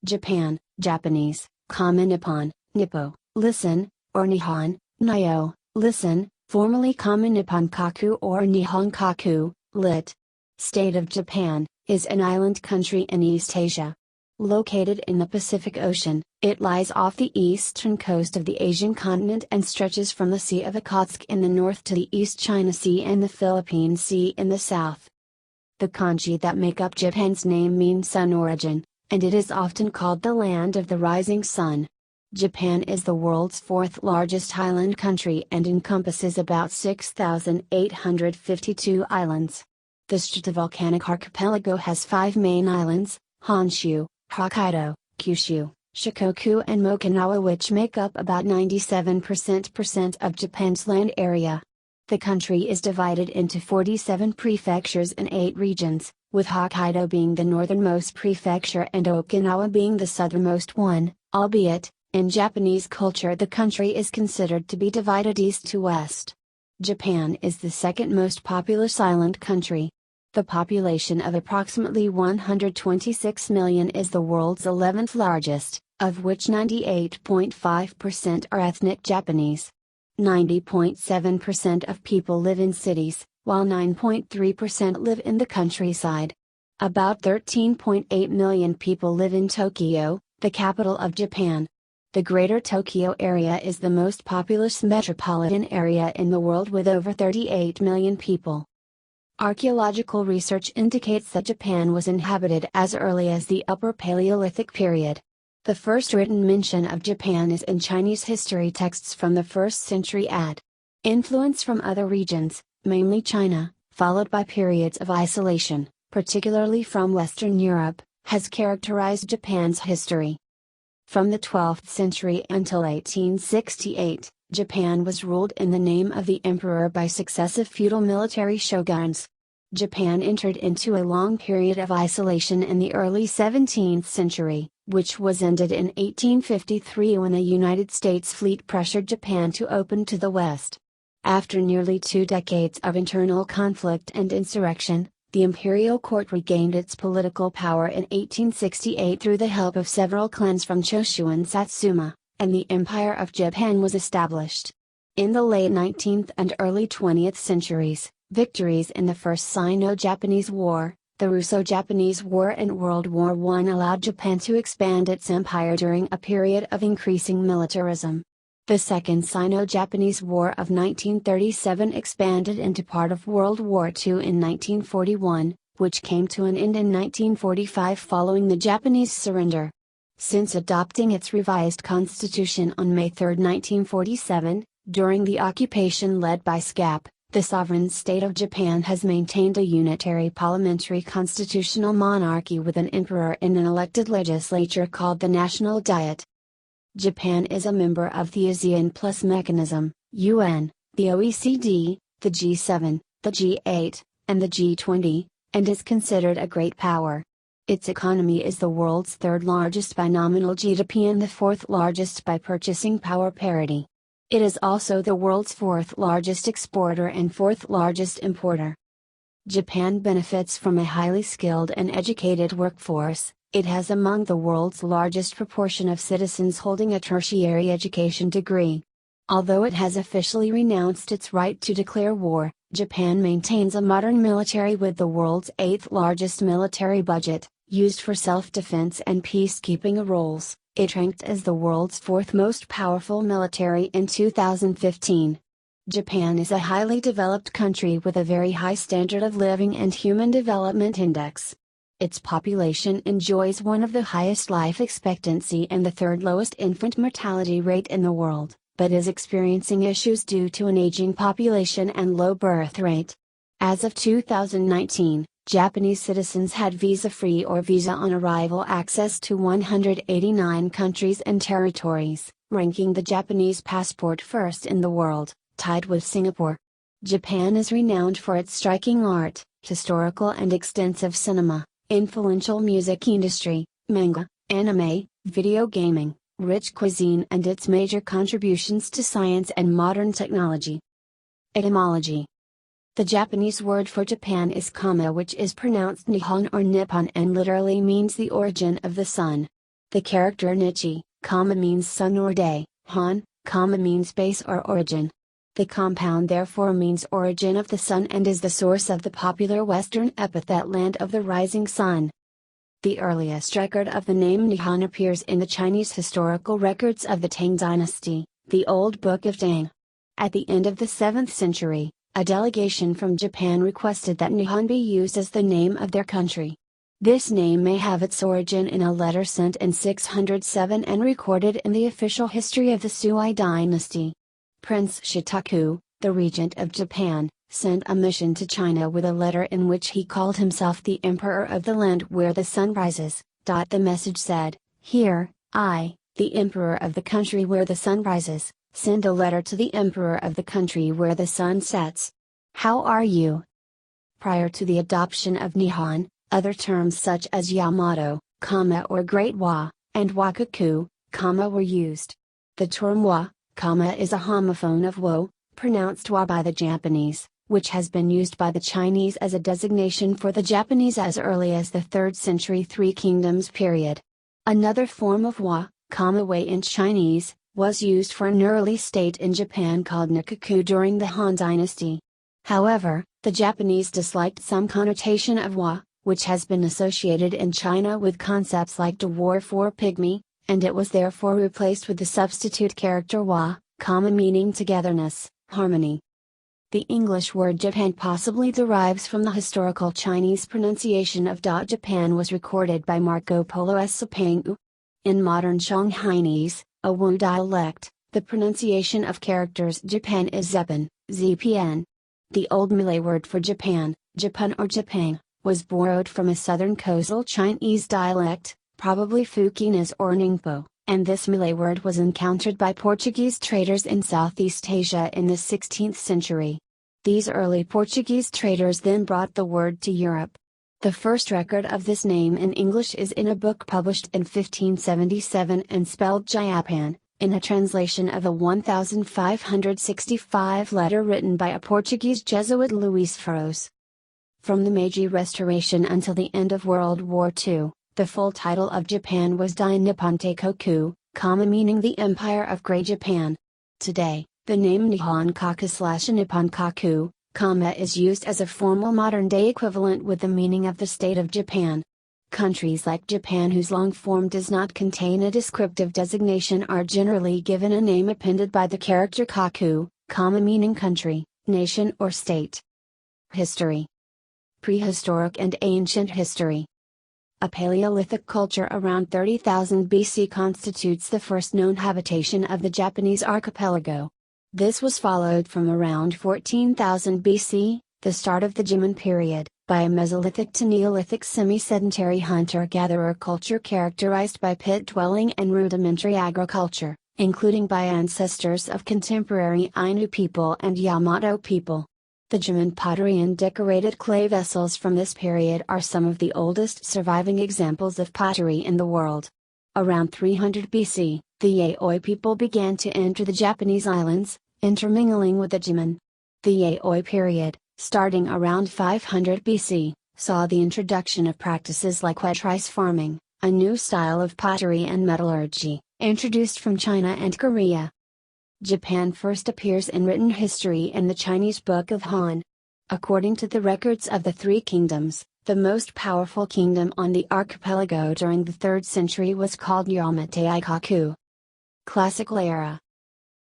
Japan, Japanese, Kama Nippon, Nippo, listen, or Nihon, Nyo, listen, formerly Kama Nippon Kaku or Nihon Kaku, lit. State of Japan, is an island country in East Asia. Located in the Pacific Ocean, it lies off the eastern coast of the Asian continent and stretches from the Sea of Okhotsk in the north to the East China Sea and the Philippine Sea in the south. The kanji that make up Japan's name mean sun origin, and it is often called the land of the rising sun. Japan is the world's fourth largest island country and encompasses about 6,852 islands. The stratovolcanic archipelago has 5 main islands: Honshu, Hokkaido, Kyushu, Shikoku and Okinawa, which make up about 97% of Japan's land area. The country is divided into 47 prefectures and 8 regions, with Hokkaido being the northernmost prefecture and Okinawa being the southernmost one, albeit, in Japanese culture the country is considered to be divided east to west. Japan is the second most populous island country. The population of approximately 126 million is the world's 11th largest, of which 98.5% are ethnic Japanese. 90.7% of people live in cities, while 9.3% live in the countryside. About 13.8 million people live in Tokyo, the capital of Japan. The Greater Tokyo area is the most populous metropolitan area in the world with over 38 million people. Archaeological research indicates that Japan was inhabited as early as the Upper Paleolithic period. The first written mention of Japan is in Chinese history texts from the 1st century AD. Influence from other regions, mainly China, followed by periods of isolation, particularly from Western Europe, has characterized Japan's history. From the 12th century until 1868, Japan was ruled in the name of the emperor by successive feudal military shoguns. Japan entered into a long period of isolation in the early 17th century, which was ended in 1853 when a United States fleet pressured Japan to open to the West. After nearly 2 decades of internal conflict and insurrection, the imperial court regained its political power in 1868 through the help of several clans from Choshu and Satsuma, and the Empire of Japan was established. In the late 19th and early 20th centuries, victories in the First Sino-Japanese War, the Russo-Japanese War and World War I allowed Japan to expand its empire during a period of increasing militarism. The Second Sino-Japanese War of 1937 expanded into part of World War II in 1941, which came to an end in 1945 following the Japanese surrender. Since adopting its revised constitution on May 3, 1947, during the occupation led by SCAP, the sovereign state of Japan has maintained a unitary parliamentary constitutional monarchy with an emperor and an elected legislature called the National Diet. Japan is a member of the ASEAN Plus mechanism, UN, the OECD, the G7, the G8, and the G20, and is considered a great power. Its economy is the world's 3rd largest by nominal GDP and the 4th largest by purchasing power parity. It is also the world's 4th largest exporter and 4th largest importer. Japan benefits from a highly skilled and educated workforce. It has among the world's largest proportion of citizens holding a tertiary education degree. Although it has officially renounced its right to declare war, Japan maintains a modern military with the world's 8th largest military budget, used for self-defense and peacekeeping roles. It ranked as the world's 4th most powerful military in 2015. Japan is a highly developed country with a very high standard of living and Human Development Index. Its population enjoys one of the highest life expectancy and the 3rd lowest infant mortality rate in the world, but is experiencing issues due to an aging population and low birth rate. As of 2019, Japanese citizens had visa-free or visa-on-arrival access to 189 countries and territories, ranking the Japanese passport first in the world, tied with Singapore. Japan is renowned for its striking art, historical and extensive cinema, influential music industry, manga, anime, video gaming, rich cuisine and its major contributions to science and modern technology. Etymology. The Japanese word for Japan is Kama, which is pronounced Nihon or Nippon and literally means the origin of the sun. The character Nichi, means sun or day, Han, means base or origin. The compound therefore means origin of the sun and is the source of the popular Western epithet land of the rising sun. The earliest record of the name Nihon appears in the Chinese historical records of the Tang dynasty, the Old Book of Tang. At the end of the 7th century, a delegation from Japan requested that Nihon be used as the name of their country. This name may have its origin in a letter sent in 607 and recorded in the official history of the Sui dynasty. Prince Shotoku, the regent of Japan, sent a mission to China with a letter in which he called himself the Emperor of the land where the sun rises. The message said, "Here, I, the Emperor of the country where the sun rises, send a letter to the Emperor of the country where the sun sets. How are you?" Prior to the adoption of Nihon, other terms such as Yamato, or Great Wa, and Wakaku, were used. The term wa, is a homophone of wo, pronounced wa by the Japanese, which has been used by the Chinese as a designation for the Japanese as early as the 3rd century Three Kingdoms period. Another form of wa, wei in Chinese, was used for an early state in Japan called Nikaku during the Han dynasty. However, the Japanese disliked some connotation of wa, which has been associated in China with concepts like dwarf or pygmy, and it was therefore replaced with the substitute character wa, meaning togetherness, harmony. The English word Japan possibly derives from the historical Chinese pronunciation of Japan was recorded by Marco Polo Sapang. In modern Shanghainese, a Wu dialect, the pronunciation of characters Japan is Zepan, ZPN. The old Malay word for Japan, Japan or Japang, was borrowed from a southern coastal Chinese dialect, probably Fukienese or Ningpo, and this Malay word was encountered by Portuguese traders in Southeast Asia in the 16th century. These early Portuguese traders then brought the word to Europe. The first record of this name in English is in a book published in 1577 and spelled Japan, in a translation of a 1565 letter written by a Portuguese Jesuit Luís Feroz. From the Meiji Restoration until the end of World War II, the full title of Japan was Dai Nippon Teikoku, meaning the Empire of Great Japan. Today, the name Nihon Kaku/Nippon Kaku, is used as a formal modern-day equivalent with the meaning of the state of Japan. Countries like Japan whose long form does not contain a descriptive designation are generally given a name appended by the character Kaku, meaning country, nation or state. History. Prehistoric and ancient history. A Paleolithic culture around 30,000 BC constitutes the first known habitation of the Japanese archipelago. This was followed from around 14,000 BC, the start of the Jimon period, by a Mesolithic to Neolithic semi-sedentary hunter-gatherer culture characterized by pit-dwelling and rudimentary agriculture, including by ancestors of contemporary Ainu people and Yamato people. The Jimon pottery and decorated clay vessels from this period are some of the oldest surviving examples of pottery in the world. Around 300 BC, the Yayoi people began to enter the Japanese islands, intermingling with the Jimon. The Yayoi period, starting around 500 BC, saw the introduction of practices like wet rice farming, a new style of pottery and metallurgy, introduced from China and Korea. Japan first appears in written history in the Chinese Book of Han. According to the records of the Three Kingdoms, the most powerful kingdom on the archipelago during the 3rd century was called Yamate Ikaku. Classical era.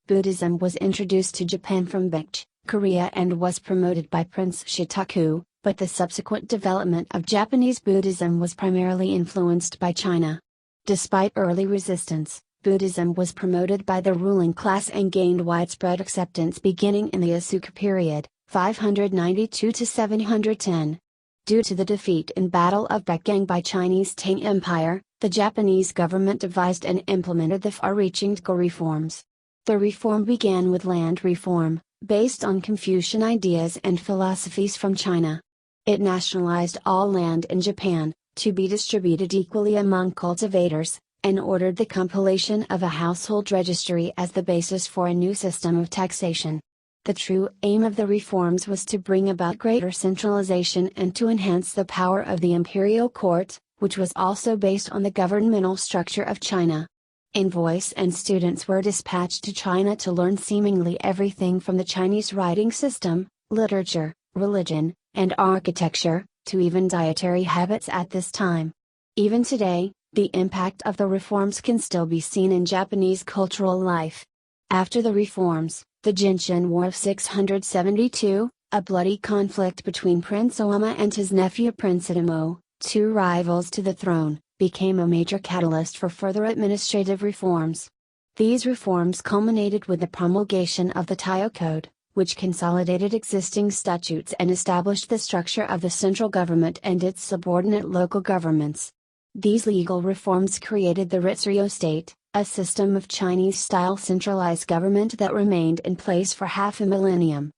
Buddhism was introduced to Japan from Bech, Korea and was promoted by Prince Shotoku, but the subsequent development of Japanese Buddhism was primarily influenced by China. Despite early resistance, Buddhism was promoted by the ruling class and gained widespread acceptance beginning in the Asuka period, 592 to 710. Due to the defeat in Battle of Beijing by Chinese Tang Empire, the Japanese government devised and implemented the far-reaching reforms. The reform began with land reform, based on Confucian ideas and philosophies from China. It nationalized all land in Japan, to be distributed equally among cultivators, and ordered the compilation of a household registry as the basis for a new system of taxation. The true aim of the reforms was to bring about greater centralization and to enhance the power of the imperial court, which was also based on the governmental structure of China. Envoys and students were dispatched to China to learn seemingly everything from the Chinese writing system, literature, religion, and architecture, to even dietary habits at this time. Even today, the impact of the reforms can still be seen in Japanese cultural life. After the reforms, the Jinshin War of 672, a bloody conflict between Prince Owama and his nephew Prince Itomo, two rivals to the throne, became a major catalyst for further administrative reforms. These reforms culminated with the promulgation of the Taiyo Code, which consolidated existing statutes and established the structure of the central government and its subordinate local governments. These legal reforms created the Ritsuryo state, a system of Chinese-style centralized government that remained in place for half a millennium.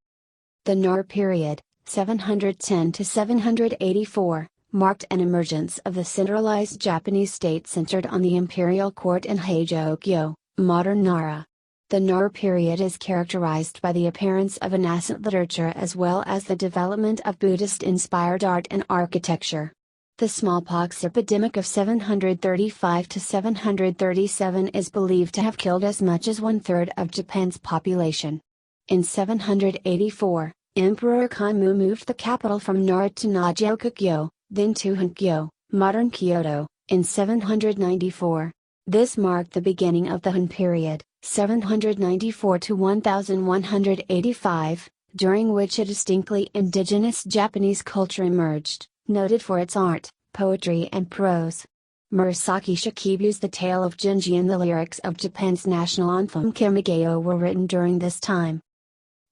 The Nara period, 710 to 784, marked an emergence of the centralized Japanese state centered on the imperial court in Heijō-kyo, modern Nara. The Nara period is characterized by the appearance of a nascent literature as well as the development of Buddhist-inspired art and architecture. The smallpox epidemic of 735 to 737 is believed to have killed as much as one-third of Japan's population. In 784, Emperor Kaimu moved the capital from Nara to Nagioka-kyo, then to Hankyo, modern Kyoto, in 794. This marked the beginning of the Han period, 794 to 1185, during which a distinctly indigenous Japanese culture emerged, noted for its art, poetry and prose. Murasaki Shikibu's The Tale of Genji and the lyrics of Japan's national anthem Kamigayo were written during this time.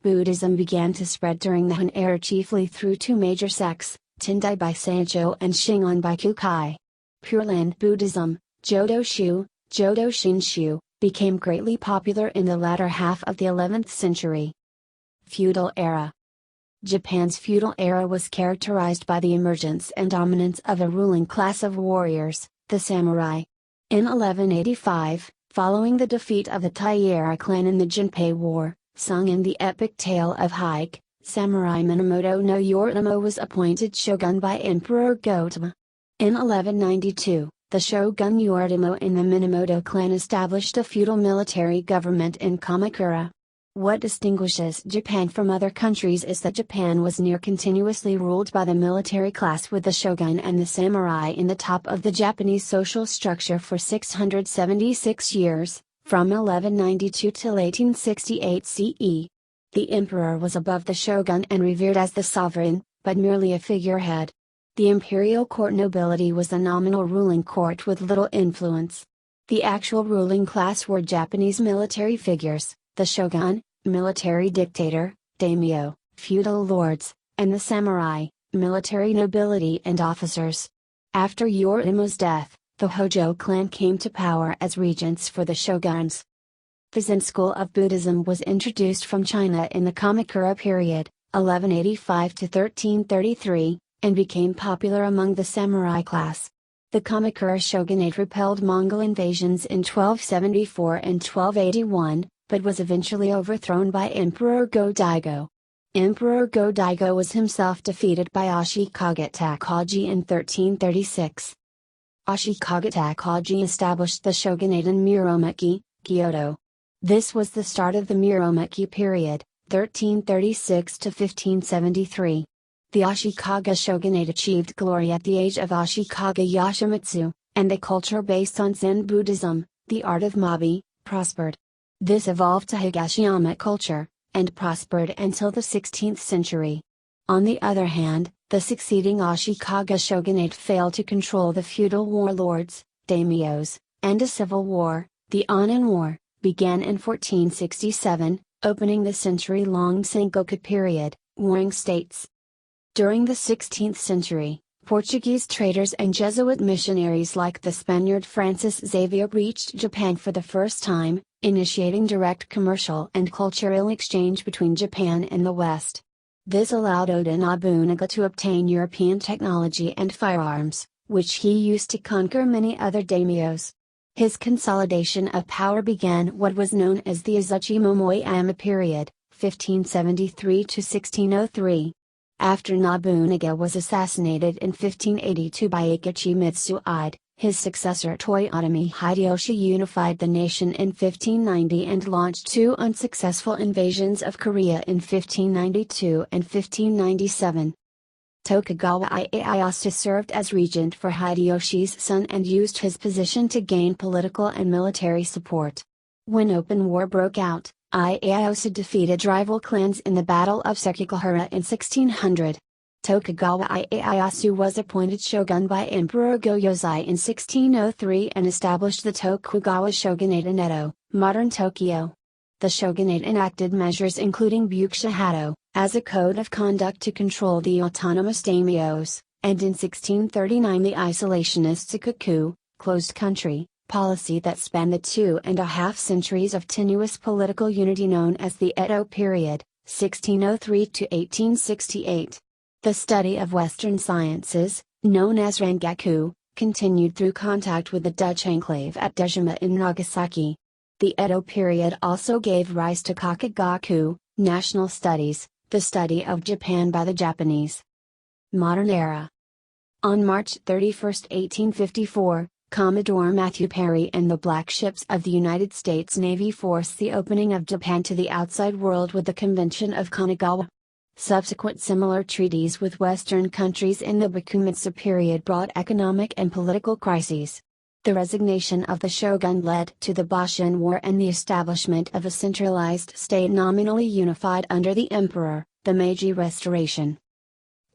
Buddhism began to spread during the Han era chiefly through two major sects, Tendai by Seicho and Shingon by Kukai. Pure Land Buddhism, Jodo Shinshu, became greatly popular in the latter half of the 11th century. Feudal era. Japan's feudal era was characterized by the emergence and dominance of a ruling class of warriors, the samurai. In 1185, following the defeat of the Taira clan in the Jinpei War, sung in the epic tale of Hike, Samurai Minamoto no Yoritomo was appointed shogun by Emperor Gotama. In 1192, the shogun Yoritomo and the Minamoto clan established a feudal military government in Kamakura. What distinguishes Japan from other countries is that Japan was near continuously ruled by the military class with the shogun and the samurai in the top of the Japanese social structure for 676 years, from 1192 till 1868 CE. The emperor was above the shogun and revered as the sovereign, but merely a figurehead. The imperial court nobility was a nominal ruling court with little influence. The actual ruling class were Japanese military figures, the shogun, military dictator, daimyo, feudal lords, and the samurai, military nobility and officers. After Yoritomo's death, the Hojo clan came to power as regents for the shoguns. The Zen school of Buddhism was introduced from China in the Kamakura period, 1185 to 1333, and became popular among the samurai class. The Kamakura shogunate repelled Mongol invasions in 1274 and 1281, but was eventually overthrown by Emperor Go-Daigo. Emperor Go-Daigo was himself defeated by Ashikaga Takaji in 1336. Ashikaga Takaji established the shogunate in Muromachi, Kyoto. This was the start of the Muromachi period, 1336 to 1573. The Ashikaga shogunate achieved glory at the age of Ashikaga Yoshimitsu, and the culture based on Zen Buddhism, the art of mabi, prospered. This evolved to Higashiyama culture, and prospered until the 16th century. On the other hand, the succeeding Ashikaga shogunate failed to control the feudal warlords, daimyos, and a civil war, the Anin War, began in 1467, opening the century-long Sengoku period, warring states. During the 16th century, Portuguese traders and Jesuit missionaries like the Spaniard Francis Xavier reached Japan for the first time, initiating direct commercial and cultural exchange between Japan and the West. This allowed Oda Nobunaga to obtain European technology and firearms, which he used to conquer many other daimyos. His consolidation of power began what was known as the Azuchi Momoyama period, 1573 to 1603. After Nobunaga was assassinated in 1582 by Iekichi Mitsuide, his successor Toyotomi Hideyoshi unified the nation in 1590 and launched two unsuccessful invasions of Korea in 1592 and 1597. Tokugawa Ieyasu served as regent for Hideyoshi's son and used his position to gain political and military support. When open war broke out, Ieyasu defeated rival clans in the Battle of Sekigahara in 1600. Tokugawa Ieyasu was appointed shogun by Emperor Gojozai in 1603 and established the Tokugawa shogunate in Edo, modern Tokyo. The shogunate enacted measures including bukushihato, as a code of conduct to control the autonomous daimyos, and in 1639 the isolationist Sakoku, closed country, policy that spanned the 2.5 centuries of tenuous political unity known as the Edo period, 1603 to 1868. The study of Western sciences, known as Rangaku, continued through contact with the Dutch enclave at Dejima in Nagasaki. The Edo period also gave rise to Kakugaku, national studies, the study of Japan by the Japanese. Modern era. On March 31, 1854, Commodore Matthew Perry and the Black Ships of the United States Navy forced the opening of Japan to the outside world with the Convention of Kanagawa. Subsequent similar treaties with Western countries in the Bakumatsu period brought economic and political crises. The resignation of the shogun led to the Boshin War and the establishment of a centralized state nominally unified under the emperor, the Meiji Restoration.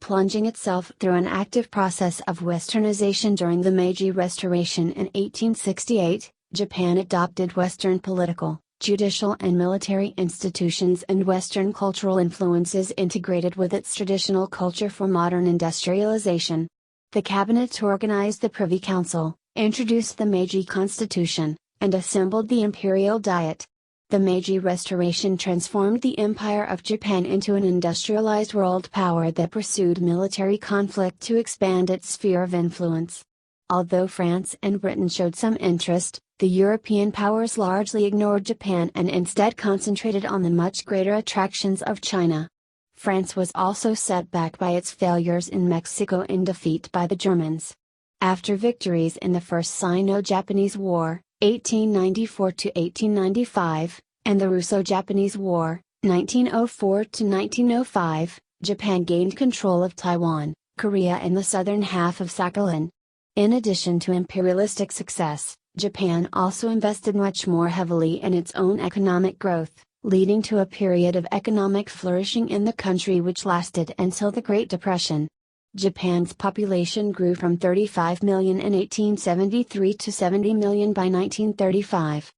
Plunging itself through an active process of westernization during the Meiji Restoration in 1868, Japan adopted Western political, judicial and military institutions and Western cultural influences integrated with its traditional culture for modern industrialization. The cabinet organized the Privy Council, introduced the Meiji Constitution, and assembled the Imperial Diet. The Meiji Restoration transformed the Empire of Japan into an industrialized world power that pursued military conflict to expand its sphere of influence. Although France and Britain showed some interest, the European powers largely ignored Japan and instead concentrated on the much greater attractions of China. France was also set back by its failures in Mexico and defeat by the Germans. After victories in the First Sino-Japanese War, 1894 to 1895, and the Russo-Japanese War, 1904 to 1905, Japan gained control of Taiwan, Korea and the southern half of Sakhalin. In addition to imperialistic success, Japan also invested much more heavily in its own economic growth, leading to a period of economic flourishing in the country which lasted until the Great Depression. Japan's population grew from 35 million in 1873 to 70 million by 1935.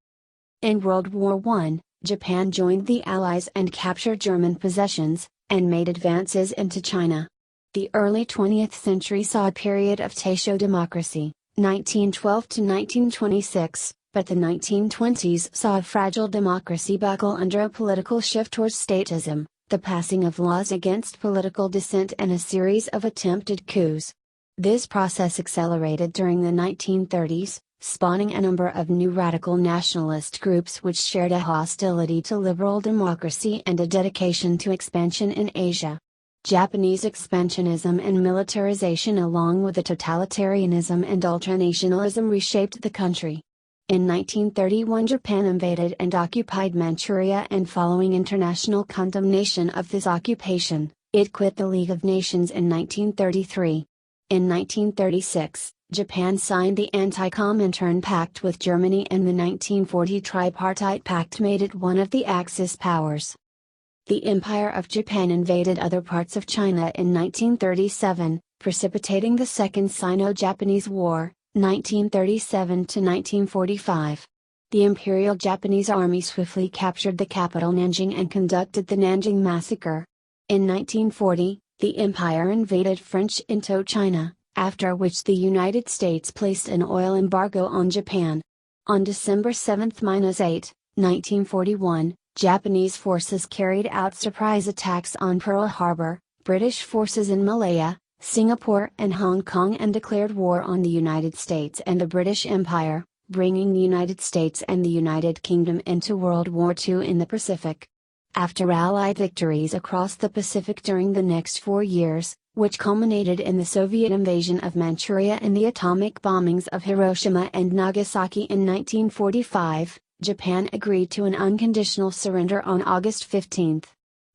In World War I, Japan joined the Allies and captured German possessions, and made advances into China. The early 20th century saw a period of Taisho democracy, 1912 to 1926, but the 1920s saw a fragile democracy buckle under a political shift towards statism, the passing of laws against political dissent and a series of attempted coups. This process accelerated during the 1930s, spawning a number of new radical nationalist groups which shared a hostility to liberal democracy and a dedication to expansion in Asia. Japanese expansionism and militarization along with the totalitarianism and ultranationalism reshaped the country. In 1931 Japan invaded and occupied Manchuria, and following international condemnation of this occupation, it quit the League of Nations in 1933. In 1936, Japan signed the Anti-Comintern Pact with Germany, and the 1940 Tripartite Pact made it one of the Axis powers. The Empire of Japan invaded other parts of China in 1937, precipitating the Second Sino-Japanese War, 1937 to 1945. The Imperial Japanese Army swiftly captured the capital Nanjing and conducted the Nanjing Massacre. In 1940, the empire invaded French Indochina, after which the United States placed an oil embargo on Japan. On December 7-8, 1941, Japanese forces carried out surprise attacks on Pearl Harbor, British forces in Malaya, Singapore and Hong Kong, and declared war on the United States and the British Empire, bringing the United States and the United Kingdom into World War II in the Pacific. After Allied victories across the Pacific during the next 4 years, which culminated in the Soviet invasion of Manchuria and the atomic bombings of Hiroshima and Nagasaki in 1945, Japan agreed to an unconditional surrender on August 15.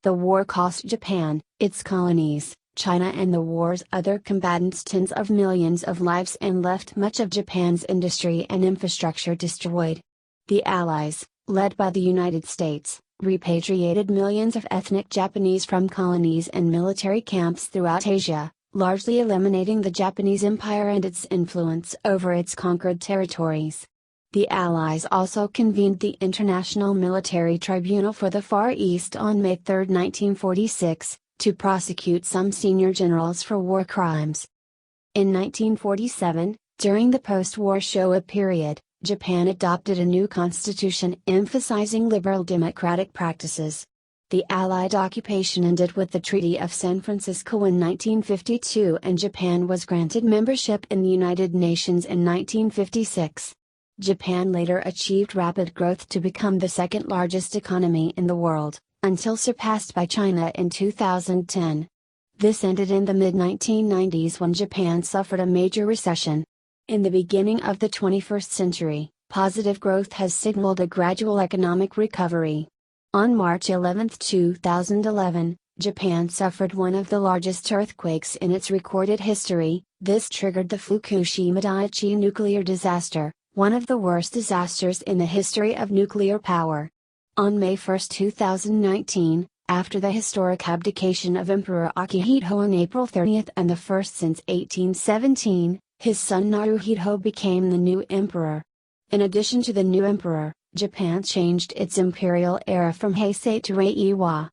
The war cost Japan, its colonies, China and the war's other combatants tens of millions of lives and left much of Japan's industry and infrastructure destroyed. The Allies, led by the United States, repatriated millions of ethnic Japanese from colonies and military camps throughout Asia, largely eliminating the Japanese Empire and its influence over its conquered territories. The Allies also convened the International Military Tribunal for the Far East on May 3, 1946, to prosecute some senior generals for war crimes. In 1947, during the post-war Showa period, Japan adopted a new constitution emphasizing liberal democratic practices. The Allied occupation ended with the Treaty of San Francisco in 1952 and Japan was granted membership in the United Nations in 1956. Japan later achieved rapid growth to become the second largest economy in the world, until surpassed by China in 2010. This ended in the mid-1990s when Japan suffered a major recession. In the beginning of the 21st century, positive growth has signaled a gradual economic recovery. On March 11, 2011, Japan suffered one of the largest earthquakes in its recorded history. This triggered the Fukushima Daiichi nuclear disaster, one of the worst disasters in the history of nuclear power. On May 1, 2019, after the historic abdication of Emperor Akihito on April 30 and the first since 1817, his son Naruhito became the new emperor. In addition to the new emperor, Japan changed its imperial era from Heisei to Reiwa.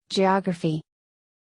Geography.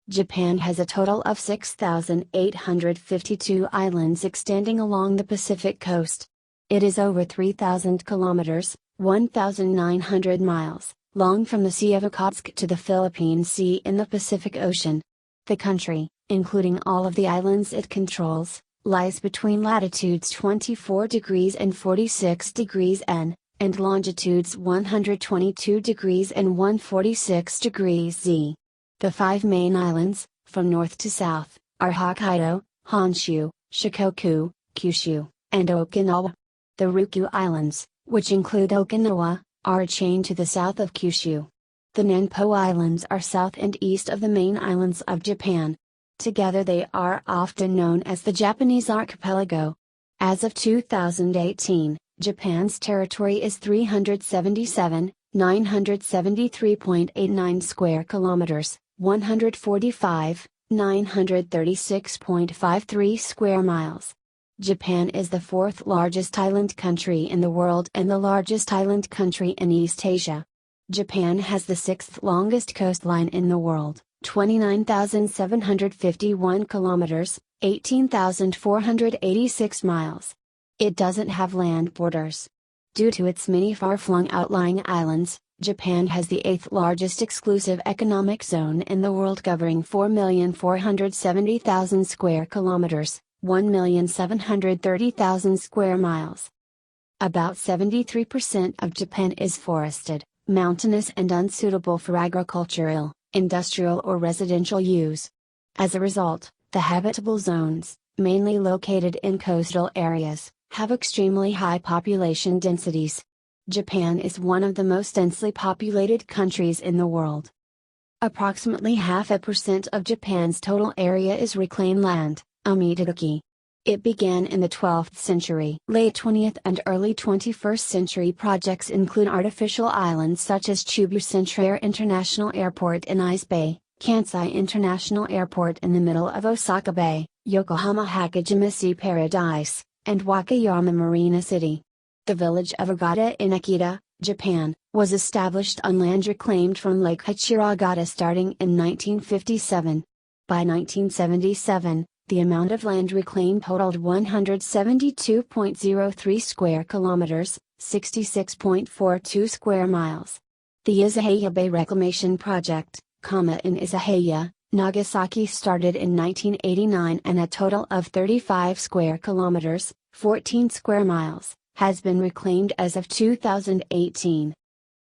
Japan has a total of 6,852 islands extending along the Pacific coast. It is over 3,000 kilometers, 1,900 miles, long from the Sea of Okhotsk to the Philippine Sea in the Pacific Ocean. The country, including all of the islands it controls, lies between latitudes 24 degrees and 46 degrees N, and longitudes 122 degrees and 146 degrees Z. The 5 main islands, from north to south, are Hokkaido, Honshu, Shikoku, Kyushu, and Okinawa. The Ryukyu Islands, which include Okinawa, are a chain to the south of Kyushu. The Nanpo Islands are south and east of the main islands of Japan. Together they are often known as the Japanese archipelago. As of 2018, Japan's territory is 377,973.89 square kilometers, 145,936.53 square miles. Japan is the fourth largest island country in the world and the largest island country in East Asia. Japan has the sixth longest coastline in the world, 29,751 kilometers, 18,486 miles. It doesn't have land borders. Due to its many far-flung outlying islands, Japan has the eighth largest exclusive economic zone in the world covering 4,470,000 square kilometers, 1,730,000 square miles. About 73% of Japan is forested, mountainous and unsuitable for agricultural, industrial or residential use. As a result, the habitable zones, mainly located in coastal areas, have extremely high population densities. Japan is one of the most densely populated countries in the world. Approximately 0.5% of Japan's total area is reclaimed land, Amidaguchi. It began in the 12th century. Late 20th and early 21st century projects include artificial islands such as Chubu Centrair International Airport in Ice Bay, Kansai International Airport in the middle of Osaka Bay, Yokohama Hakajima Sea Paradise, and Wakayama Marina City. The village of Agata in Akita, Japan, was established on land reclaimed from Lake Hachiragata starting in 1957. By 1977, the amount of land reclaimed totaled 172.03 square kilometers, 66.42 square miles. The Izahaya Bay Reclamation Project, in Izahaya, Nagasaki started in 1989 and a total of 35 square kilometers, 14 square miles, has been reclaimed as of 2018.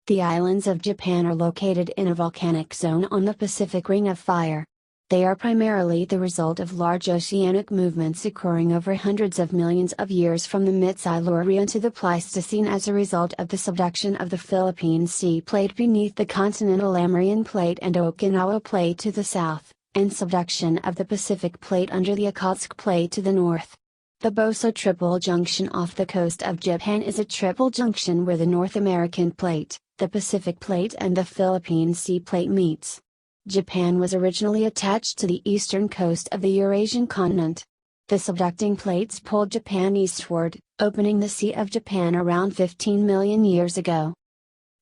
The islands of Japan are located in a volcanic zone on the Pacific Ring of Fire. They are primarily the result of large oceanic movements occurring over hundreds of millions of years from the Mid-Silurian to the Pleistocene as a result of the subduction of the Philippine Sea Plate beneath the continental Amurian Plate and Okinawa Plate to the south, and subduction of the Pacific Plate under the Okhotsk Plate to the north. The Boso Triple Junction off the coast of Japan is a triple junction where the North American Plate, the Pacific Plate and the Philippine Sea Plate meets. Japan was originally attached to the eastern coast of the Eurasian continent. The subducting plates pulled Japan eastward, opening the Sea of Japan around 15 million years ago.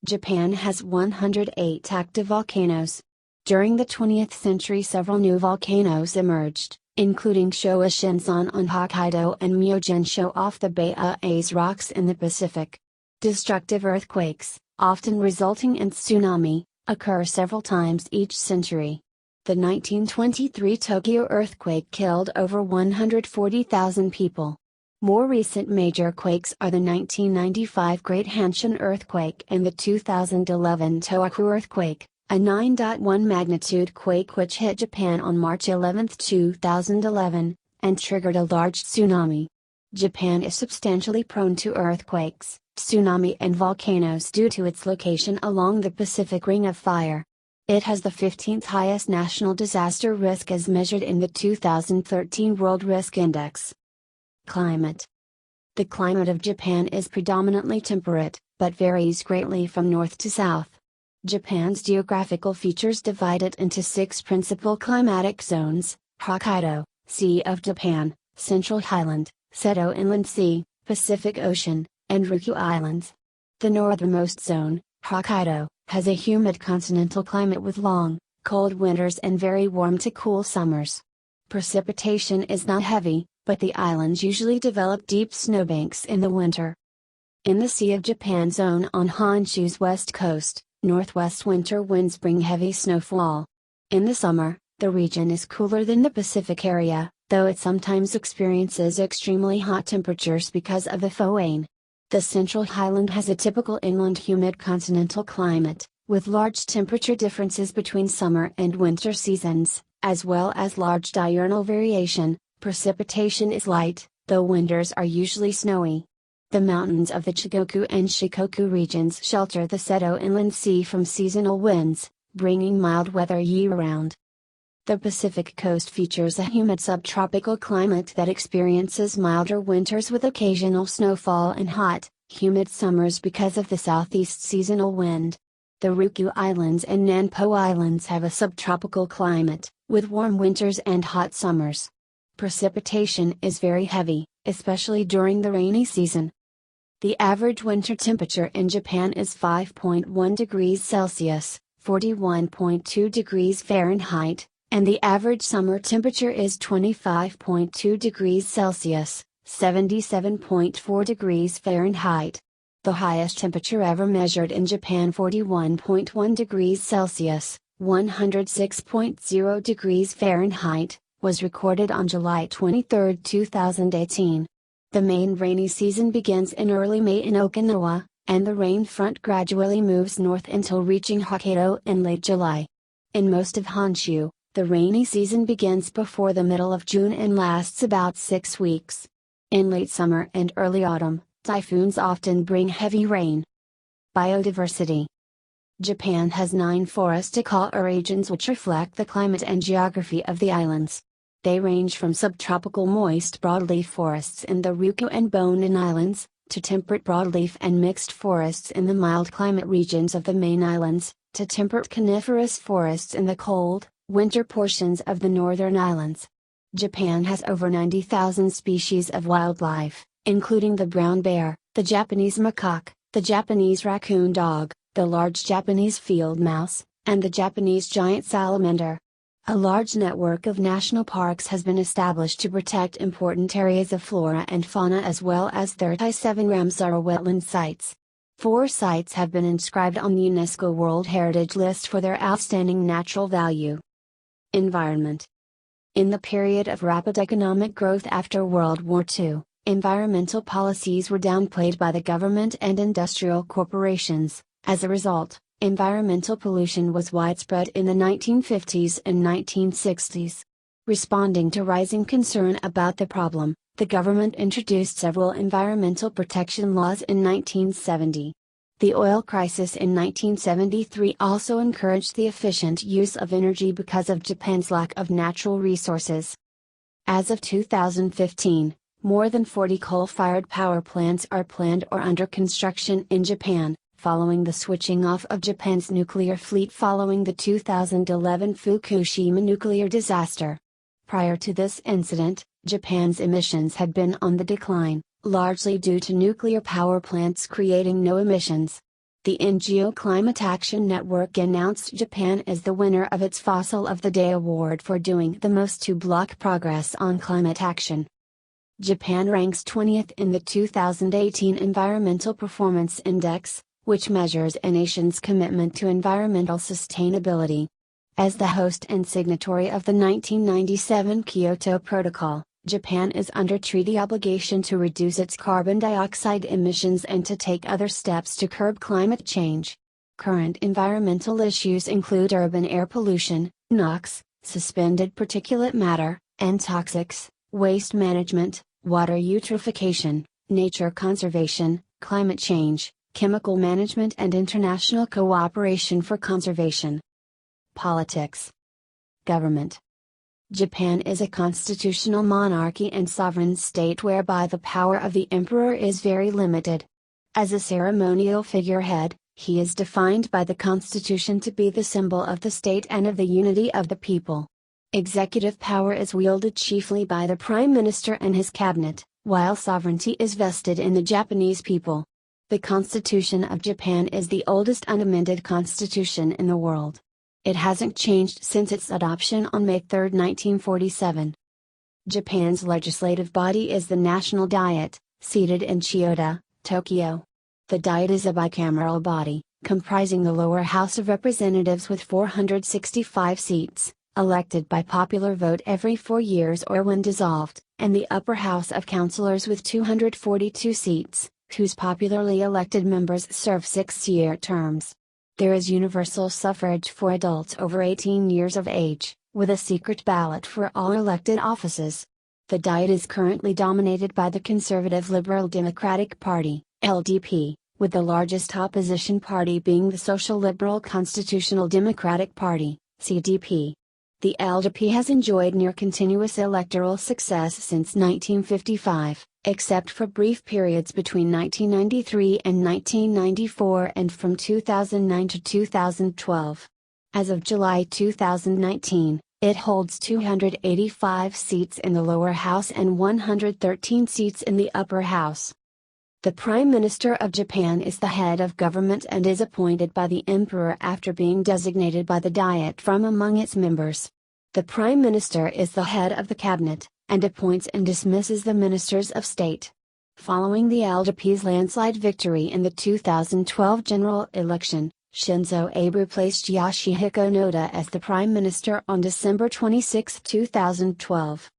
Japan has 108 active volcanoes. During the 20th century several new volcanoes emerged, including Showa Shinzan on Hokkaido and Myojin-sho off the Bay-A's rocks in the Pacific. Destructive earthquakes, often resulting in tsunami, occur several times each century. The 1923 Tokyo earthquake killed over 140,000 people. More recent major quakes are the 1995 Great Hanshin earthquake and the 2011 Tohoku earthquake, a 9.1 magnitude quake which hit Japan on March 11, 2011, and triggered a large tsunami. Japan is substantially prone to earthquakes, tsunami and volcanoes due to its location along the Pacific Ring of Fire. It has the 15th highest national disaster risk as measured in the 2013 World Risk Index. Climate. The climate of Japan is predominantly temperate, but varies greatly from north to south. Japan's geographical features divide it into 6 principal climatic zones: Hokkaido, Sea of Japan, Central Highland, Seto Inland Sea, Pacific Ocean, and Ryukyu Islands. The northernmost zone, Hokkaido, has a humid continental climate with long, cold winters and very warm to cool summers. Precipitation is not heavy, but the islands usually develop deep snowbanks in the winter. In the Sea of Japan zone on Honshu's west coast, northwest winter winds bring heavy snowfall. In the summer, the region is cooler than the Pacific area, though it sometimes experiences extremely hot temperatures because of the foehn. The Central Highland has a typical inland humid continental climate, with large temperature differences between summer and winter seasons, as well as large diurnal variation. Precipitation is light, though winters are usually snowy. The mountains of the Chigoku and Shikoku regions shelter the Seto Inland Sea from seasonal winds, bringing mild weather year-round. The Pacific coast features a humid subtropical climate that experiences milder winters with occasional snowfall and hot, humid summers because of the southeast seasonal wind. The Ryukyu Islands and Nanpo Islands have a subtropical climate, with warm winters and hot summers. Precipitation is very heavy, especially during the rainy season. The average winter temperature in Japan is 5.1 degrees Celsius, 41.2 degrees Fahrenheit, and the average summer temperature is 25.2 degrees Celsius, 77.4 degrees Fahrenheit. The highest temperature ever measured in Japan, 41.1 degrees Celsius, 106.0 degrees Fahrenheit, was recorded on July 23, 2018. The main rainy season begins in early May in Okinawa, and the rain front gradually moves north until reaching Hokkaido in late July. In most of Honshu, the rainy season begins before the middle of June and lasts about 6 weeks. In late summer and early autumn, typhoons often bring heavy rain. Biodiversity. Japan has 9 forest ecoregions which reflect the climate and geography of the islands. They range from subtropical moist broadleaf forests in the Ryukyu and Bonin Islands, to temperate broadleaf and mixed forests in the mild climate regions of the main islands, to temperate coniferous forests in the cold, winter portions of the northern islands. Japan has over 90,000 species of wildlife, including the brown bear, the Japanese macaque, the Japanese raccoon dog, the large Japanese field mouse, and the Japanese giant salamander. A large network of national parks has been established to protect important areas of flora and fauna as well as 37 Ramsar wetland sites. 4 sites have been inscribed on the UNESCO World Heritage List for their outstanding natural value. Environment. In the period of rapid economic growth after World War II, environmental policies were downplayed by the government and industrial corporations, As a result, environmental pollution was widespread in the 1950s and 1960s. Responding to rising concern about the problem, the government introduced several environmental protection laws in 1970. The oil crisis in 1973 also encouraged the efficient use of energy because of Japan's lack of natural resources. As of 2015, more than 40 coal-fired power plants are planned or under construction in Japan, following the switching off of Japan's nuclear fleet following the 2011 Fukushima nuclear disaster. Prior to this incident, Japan's emissions had been on the decline, largely due to nuclear power plants creating no emissions. The NGO Climate Action Network announced Japan as the winner of its Fossil of the Day award for doing the most to block progress on climate action. Japan ranks 20th in the 2018 Environmental Performance Index, which measures a nation's commitment to environmental sustainability. As the host and signatory of the 1997 Kyoto Protocol, Japan is under treaty obligation to reduce its carbon dioxide emissions and to take other steps to curb climate change. Current environmental issues include urban air pollution, NOx, suspended particulate matter, and toxics, waste management, water eutrophication, nature conservation, climate change, chemical management and international cooperation for conservation. Politics. Government. Japan is a constitutional monarchy and sovereign state whereby the power of the emperor is very limited. As a ceremonial figurehead, he is defined by the constitution to be the symbol of the state and of the unity of the people. Executive power is wielded chiefly by the Prime Minister and his cabinet, while sovereignty is vested in the Japanese people. The Constitution of Japan is the oldest unamended constitution in the world. It hasn't changed since its adoption on May 3, 1947. Japan's legislative body is the National Diet, seated in Chiyoda, Tokyo. The Diet is a bicameral body, comprising the lower House of Representatives with 465 seats, elected by popular vote every 4 years or when dissolved, and the upper House of Councilors with 242 seats, whose popularly elected members serve 6-year terms. There is universal suffrage for adults over 18 years of age, with a secret ballot for all elected offices. The Diet is currently dominated by the Conservative Liberal Democratic Party, LDP, with the largest opposition party being the Social Liberal Constitutional Democratic Party, CDP. The LDP has enjoyed near continuous electoral success since 1955, except for brief periods between 1993 and 1994 and from 2009 to 2012. As of July 2019, it holds 285 seats in the lower house and 113 seats in the upper house. The Prime Minister of Japan is the head of government and is appointed by the Emperor after being designated by the Diet from among its members. The Prime Minister is the head of the cabinet, and appoints and dismisses the ministers of state. Following the LDP's landslide victory in the 2012 general election, Shinzo Abe replaced Yoshihiko Noda as the Prime Minister on December 26, 2012.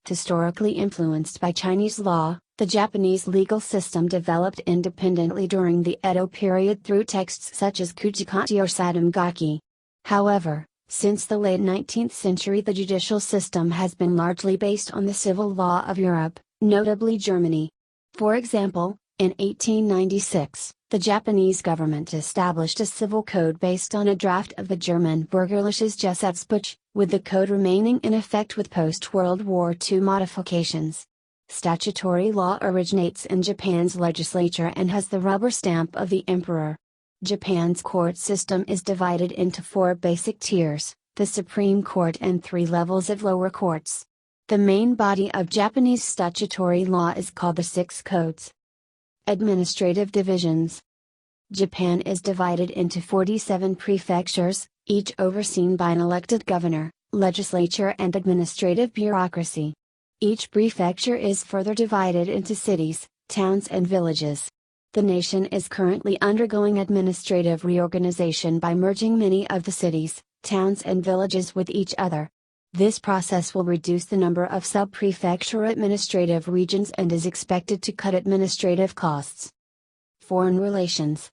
Historically influenced by Chinese law, the Japanese legal system developed independently during the Edo period through texts such as Kujikati or Sadomgaki. However, since the late 19th century the judicial system has been largely based on the civil law of Europe, notably Germany. For example, in 1896, the Japanese government established a civil code based on a draft of the German Bürgerliches Gesetzbuch, with the code remaining in effect with post-World War II modifications. Statutory law originates in Japan's legislature and has the rubber stamp of the emperor. Japan's court system is divided into 4 basic tiers, the Supreme Court and 3 levels of lower courts. The main body of Japanese statutory law is called the 6 codes. Administrative divisions. Japan is divided into 47 prefectures, each overseen by an elected governor, legislature and administrative bureaucracy. Each prefecture is further divided into cities, towns and villages. The nation is currently undergoing administrative reorganization by merging many of the cities, towns and villages with each other. This process will reduce the number of sub-prefecture administrative regions and is expected to cut administrative costs. Foreign relations.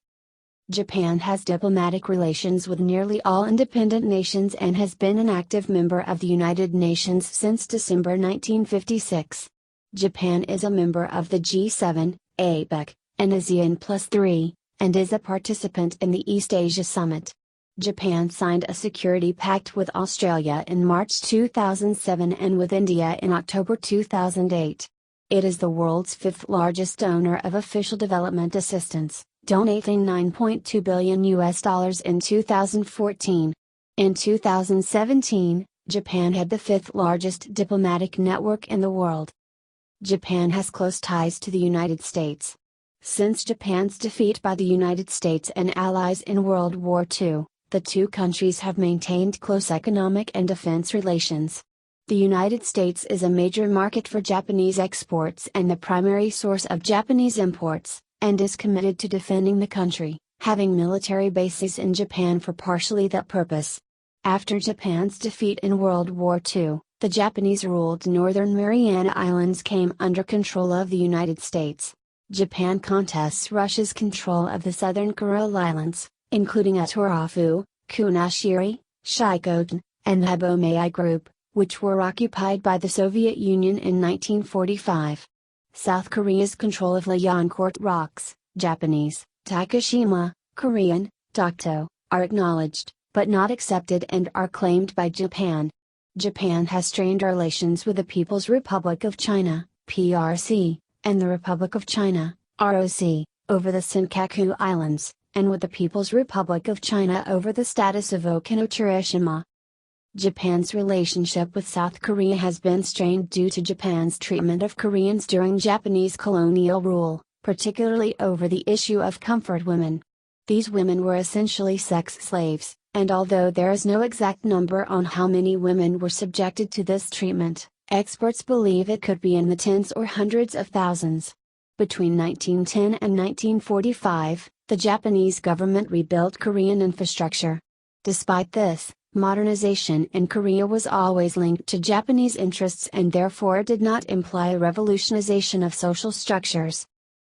Japan has diplomatic relations with nearly all independent nations and has been an active member of the United Nations since December 1956. Japan is a member of the G7, APEC, and ASEAN Plus 3, and is a participant in the East Asia Summit. Japan signed a security pact with Australia in March 2007 and with India in October 2008. It is the world's fifth largest donor of official development assistance, donating $9.2 billion in 2014. In 2017, Japan had the fifth largest diplomatic network in the world. Japan has close ties to the United States. Since Japan's defeat by the United States and allies in World War II, the two countries have maintained close economic and defense relations. The United States is a major market for Japanese exports and the primary source of Japanese imports, and is committed to defending the country, having military bases in Japan for partially that purpose. After Japan's defeat in World War II, the Japanese-ruled Northern Mariana Islands came under control of the United States. Japan contests Russia's control of the southern Kuril Islands, including Aturafu, Kunashiri, Shikotan, and the Habomei Group, which were occupied by the Soviet Union in 1945. South Korea's control of Lyeoncourt Rocks, Japanese, Takashima, Korean, Dokdo, are acknowledged, but not accepted and are claimed by Japan. Japan has strained relations with the People's Republic of China, PRC, and the Republic of China, ROC, over the Senkaku Islands, and with the People's Republic of China over the status of Okinawa-Tsushima. Japan's relationship with South Korea has been strained due to Japan's treatment of Koreans during Japanese colonial rule, particularly over the issue of comfort women. These women were essentially sex slaves, and although there is no exact number on how many women were subjected to this treatment, experts believe it could be in the tens or hundreds of thousands. Between 1910 and 1945, the Japanese government rebuilt Korean infrastructure. Despite this, modernization in Korea was always linked to Japanese interests and therefore did not imply a revolutionization of social structures.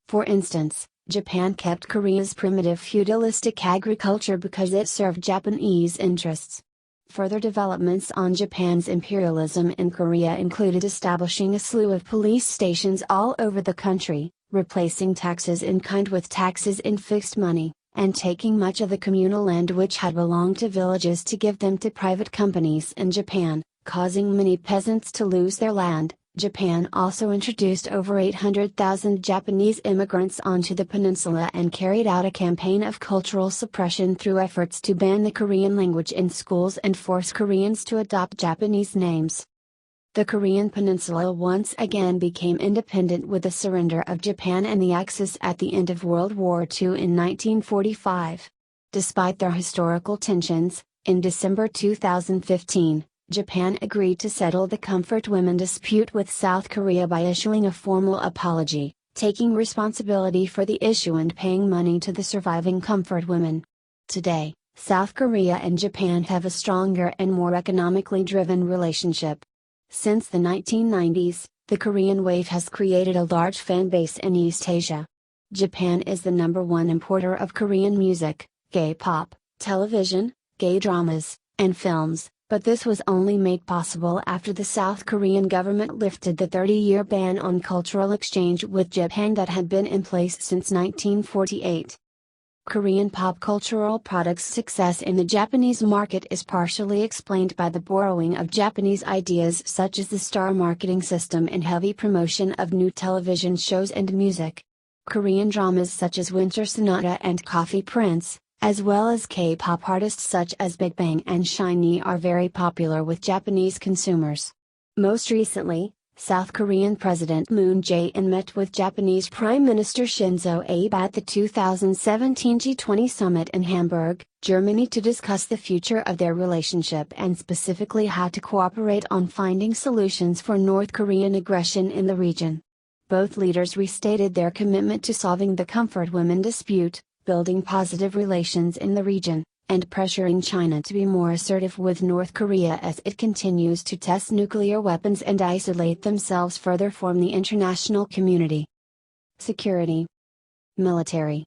For instance, Japan kept Korea's primitive feudalistic agriculture because it served Japanese interests. Further developments on Japan's imperialism in Korea included establishing a slew of police stations all over the country, replacing taxes in kind with taxes in fixed money, and taking much of the communal land which had belonged to villages to give them to private companies in Japan, causing many peasants to lose their land. Japan also introduced over 800,000 Japanese immigrants onto the peninsula and carried out a campaign of cultural suppression through efforts to ban the Korean language in schools and force Koreans to adopt Japanese names. The Korean peninsula once again became independent with the surrender of Japan and the Axis at the end of World War II in 1945. Despite their historical tensions, in December 2015, Japan agreed to settle the comfort women dispute with South Korea by issuing a formal apology, taking responsibility for the issue and paying money to the surviving comfort women. Today, South Korea and Japan have a stronger and more economically driven relationship. Since the 1990s, the Korean wave has created a large fan base in East Asia. Japan is the #1 importer of Korean music, gay pop, television, gay dramas, and films, but this was only made possible after the South Korean government lifted the 30-year ban on cultural exchange with Japan that had been in place since 1948. Korean pop cultural products' success in the Japanese market is partially explained by the borrowing of Japanese ideas such as the star marketing system and heavy promotion of new television shows and music. Korean dramas such as Winter Sonata and Coffee Prince, as well as K-pop artists such as Big Bang and SHINee are very popular with Japanese consumers. Most recently, South Korean President Moon Jae-in met with Japanese Prime Minister Shinzo Abe at the 2017 G20 summit in Hamburg, Germany to discuss the future of their relationship and specifically how to cooperate on finding solutions for North Korean aggression in the region. Both leaders restated their commitment to solving the comfort women dispute, building positive relations in the region, and pressuring China to be more assertive with North Korea as it continues to test nuclear weapons and isolate themselves further from the international community. Security. Military.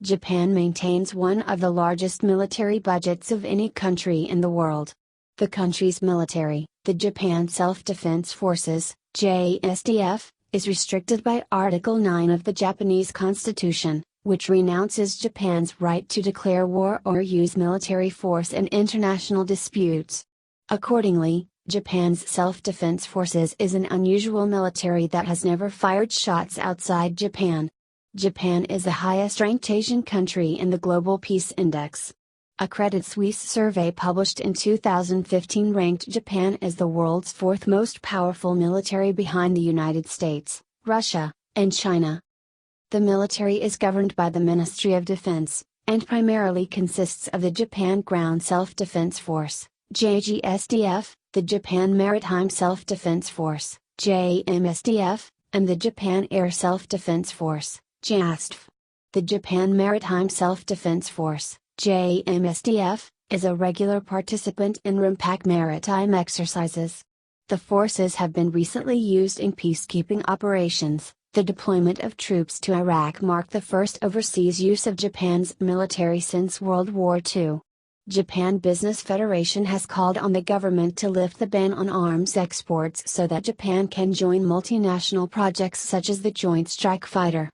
Japan maintains one of the largest military budgets of any country in the world. The country's military, the Japan Self-Defense Forces, JSDF, is restricted by Article 9 of the Japanese Constitution, which renounces Japan's right to declare war or use military force in international disputes. Accordingly, Japan's self-defense forces is an unusual military that has never fired shots outside Japan. Japan is the highest-ranked Asian country in the Global Peace Index. A Credit Suisse survey published in 2015 ranked Japan as the world's fourth most powerful military behind the United States, Russia, and China. The military is governed by the Ministry of Defense, and primarily consists of the Japan Ground Self-Defense Force, JGSDF, the Japan Maritime Self-Defense Force, JMSDF, and the Japan Air Self-Defense Force, JASDF. The Japan Maritime Self-Defense Force, JMSDF, is a regular participant in RIMPAC maritime exercises. The forces have been recently used in peacekeeping operations. The deployment of troops to Iraq marked the first overseas use of Japan's military since World War II. Japan Business Federation has called on the government to lift the ban on arms exports so that Japan can join multinational projects such as the Joint Strike Fighter.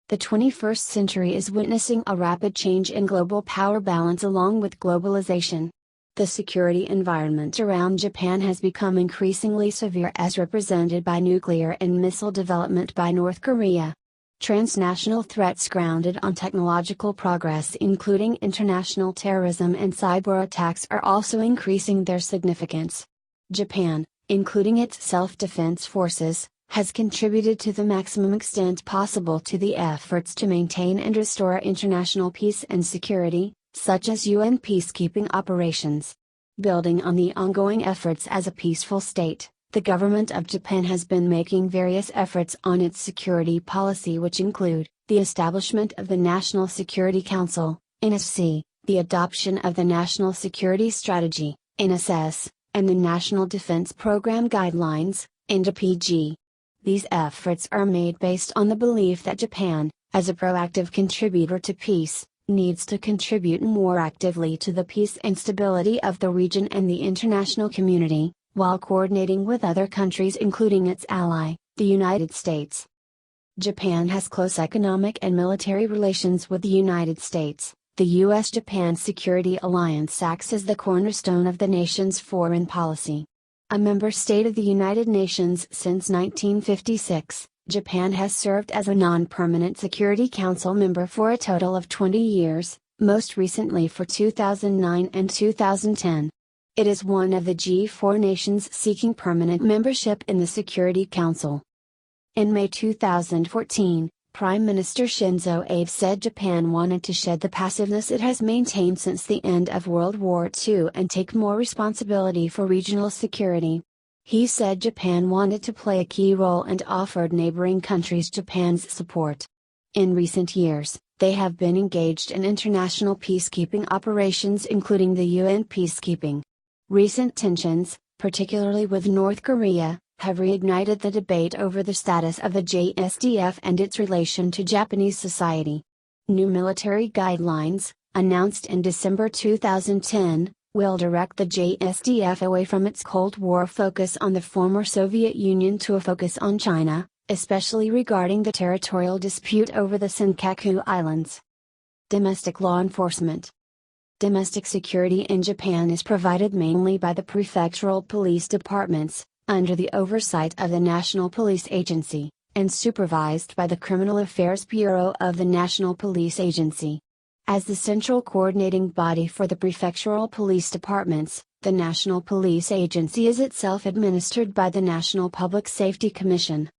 The 21st century is witnessing a rapid change in global power balance along with globalization. The security environment around Japan has become increasingly severe as represented by nuclear and missile development by North Korea. Transnational threats grounded on technological progress including international terrorism and cyber attacks are also increasing their significance. Japan, including its self-defense forces, has contributed to the maximum extent possible to the efforts to maintain and restore international peace and security, such as UN peacekeeping operations. Building on the ongoing efforts as a peaceful state, the government of Japan has been making various efforts on its security policy, which include the establishment of the National Security Council, NSC, the adoption of the National Security Strategy, NSS, and the National Defense Program Guidelines, NDPG. These efforts are made based on the belief that Japan, as a proactive contributor to peace, needs to contribute more actively to the peace and stability of the region and the international community, while coordinating with other countries including its ally, the United States. Japan has close economic and military relations with the United States. The U.S.-Japan Security Alliance acts as the cornerstone of the nation's foreign policy. A member state of the United Nations since 1956, Japan has served as a non-permanent Security Council member for a total of 20 years, most recently for 2009 and 2010. It is one of the G4 nations seeking permanent membership in the Security Council. In May 2014, Prime Minister Shinzo Abe said Japan wanted to shed the passiveness it has maintained since the end of World War II and take more responsibility for regional security. He said Japan wanted to play a key role and offered neighboring countries Japan's support. In recent years, they have been engaged in international peacekeeping operations including the UN peacekeeping. Recent tensions, particularly with North Korea, have reignited the debate over the status of the JSDF and its relation to Japanese society. New military guidelines, announced in December 2010, will direct the JSDF away from its Cold War focus on the former Soviet Union to a focus on China, especially regarding the territorial dispute over the Senkaku Islands. Domestic law enforcement. Domestic security in Japan is provided mainly by the prefectural police departments, under the oversight of the National Police Agency, and supervised by the Criminal Affairs Bureau of the National Police Agency. As the central coordinating body for the prefectural police departments, the National Police Agency is itself administered by the National Public Safety Commission.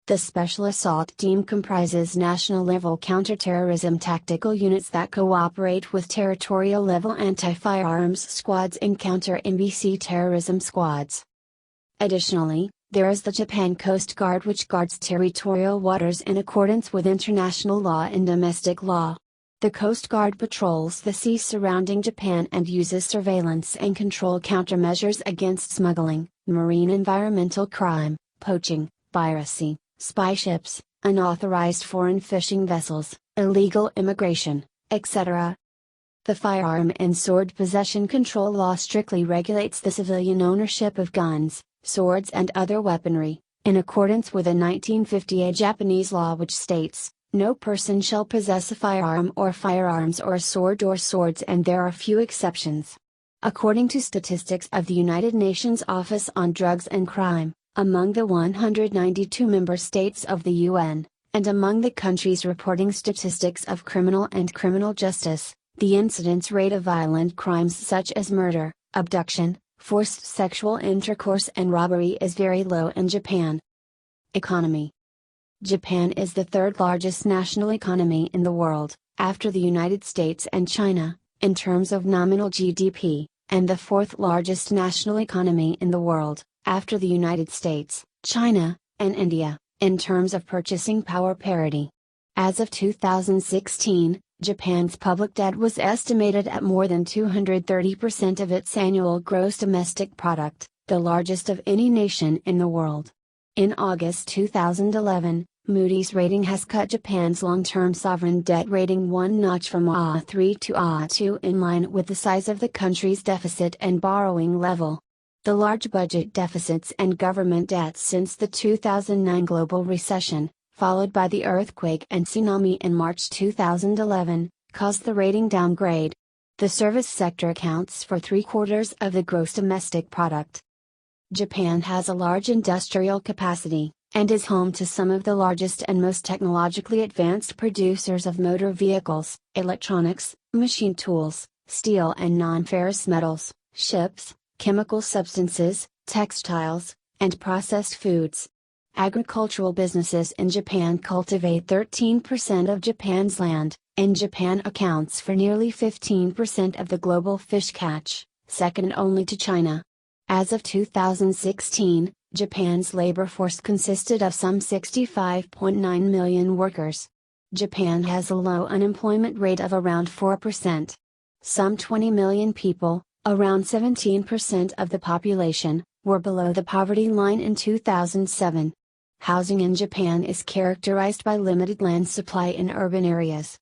The Special Assault Team comprises national-level counterterrorism tactical units that cooperate with territorial-level anti-firearms squads and counter-NBC terrorism squads. Additionally, there is the Japan Coast Guard, which guards territorial waters in accordance with international law and domestic law. The Coast Guard patrols the seas surrounding Japan and uses surveillance and control countermeasures against smuggling, marine environmental crime, poaching, piracy, spy ships, unauthorized foreign fishing vessels, illegal immigration, etc. The Firearm and Sword Possession Control Law strictly regulates the civilian ownership of guns, swords and other weaponry, in accordance with a 1958 Japanese law which states, "No person shall possess a firearm or firearms or a sword or swords," and there are few exceptions. According to statistics of the United Nations Office on Drugs and Crime, among the 192 member states of the UN, and among the countries reporting statistics of criminal and criminal justice, the incidence rate of violent crimes such as murder, abduction, forced sexual intercourse and robbery is very low in Japan. Economy. Japan is the third largest national economy in the world, after the United States and China, in terms of nominal GDP, and the fourth largest national economy in the world, after the United States, China, and India, in terms of purchasing power parity. As of 2016, Japan's public debt was estimated at more than 230% of its annual gross domestic product, the largest of any nation in the world. In August 2011, Moody's rating has cut Japan's long-term sovereign debt rating one notch from A3 to A2 in line with the size of the country's deficit and borrowing level. The large budget deficits and government debts since the 2009 global recession, followed by the earthquake and tsunami in March 2011, caused the rating downgrade. The service sector accounts for 3/4 of the gross domestic product. Japan has a large industrial capacity, and is home to some of the largest and most technologically advanced producers of motor vehicles, electronics, machine tools, steel and non-ferrous metals, ships, chemical substances, textiles, and processed foods. Agricultural businesses in Japan cultivate 13% of Japan's land, and Japan accounts for nearly 15% of the global fish catch, second only to China. As of 2016, Japan's labor force consisted of some 65.9 million workers. Japan has a low unemployment rate of around 4%. Some 20 million people, around 17% of the population, were below the poverty line in 2007. Housing in Japan is characterized by limited land supply in urban areas.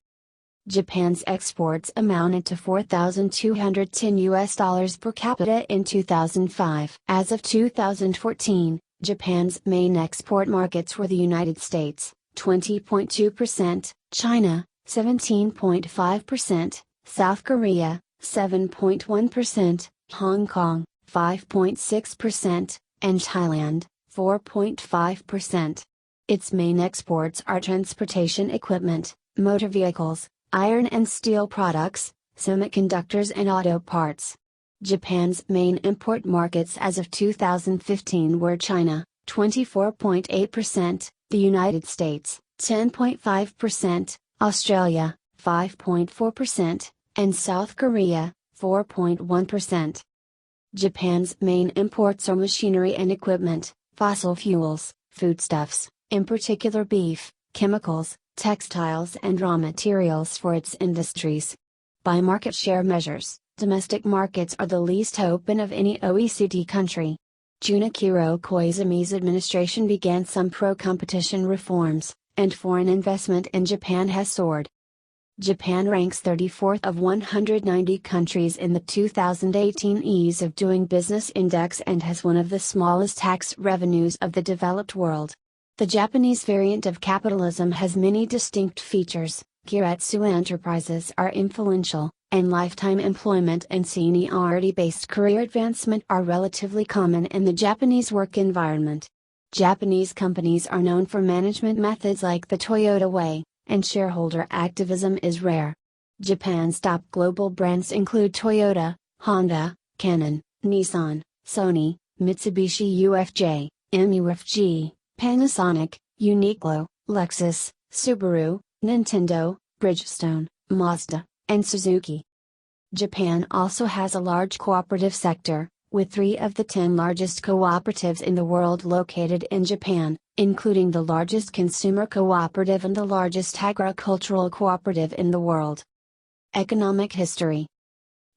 Japan's exports amounted to $4,210 per capita in 2005. As of 2014, Japan's main export markets were the United States, 20.2%, China, 17.5%, South Korea, 7.1%, Hong Kong, 5.6%, and Thailand, 4.5%. Its main exports are transportation equipment, motor vehicles, iron and steel products, semiconductors and auto parts. Japan's main import markets as of 2015 were China, 24.8%, the United States, 10.5%, Australia, 5.4%, and South Korea, 4.1%. Japan's main imports are machinery and equipment, fossil fuels, foodstuffs, in particular beef, chemicals, textiles and raw materials for its industries. By market share measures, domestic markets are the least open of any OECD country. Junichiro Koizumi's administration began some pro-competition reforms, and foreign investment in Japan has soared. Japan ranks 34th of 190 countries in the 2018 Ease of Doing Business Index and has one of the smallest tax revenues of the developed world. The Japanese variant of capitalism has many distinct features. Keiretsu enterprises are influential, and lifetime employment and seniority-based career advancement are relatively common in the Japanese work environment. Japanese companies are known for management methods like the Toyota Way, and shareholder activism is rare. Japan's top global brands include Toyota, Honda, Canon, Nissan, Sony, Mitsubishi UFJ, MUFG, Panasonic, Uniqlo, Lexus, Subaru, Nintendo, Bridgestone, Mazda, and Suzuki. Japan also has a large cooperative sector, with 3 of the 10 largest cooperatives in the world located in Japan, including the largest consumer cooperative and the largest agricultural cooperative in the world. Economic history.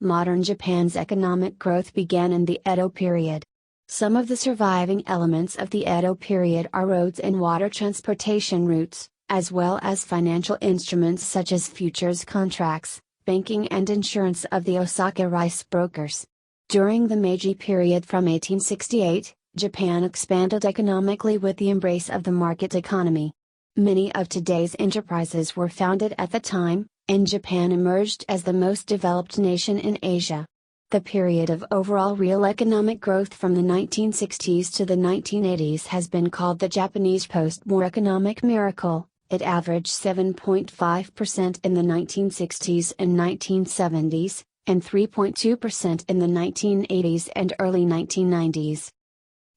Modern Japan's economic growth began in the Edo period. Some of the surviving elements of the Edo period are roads and water transportation routes, as well as financial instruments such as futures contracts, banking and insurance of the Osaka rice brokers. During the Meiji period from 1868, Japan expanded economically with the embrace of the market economy. Many of today's enterprises were founded at the time, and Japan emerged as the most developed nation in Asia. The period of overall real economic growth from the 1960s to the 1980s has been called the Japanese post-war economic miracle. It averaged 7.5% in the 1960s and 1970s, and 3.2% in the 1980s and early 1990s.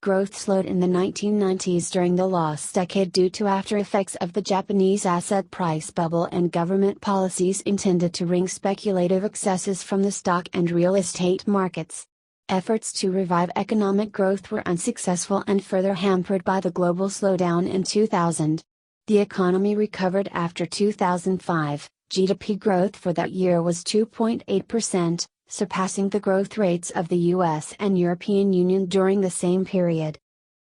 Growth slowed in the 1990s during the lost decade due to after effects of the Japanese asset price bubble and government policies intended to wring speculative excesses from the stock and real estate markets. Efforts to revive economic growth were unsuccessful and further hampered by the global slowdown in 2000. The economy recovered after 2005. GDP growth for that year was 2.8%. Surpassing the growth rates of the US and European Union during the same period.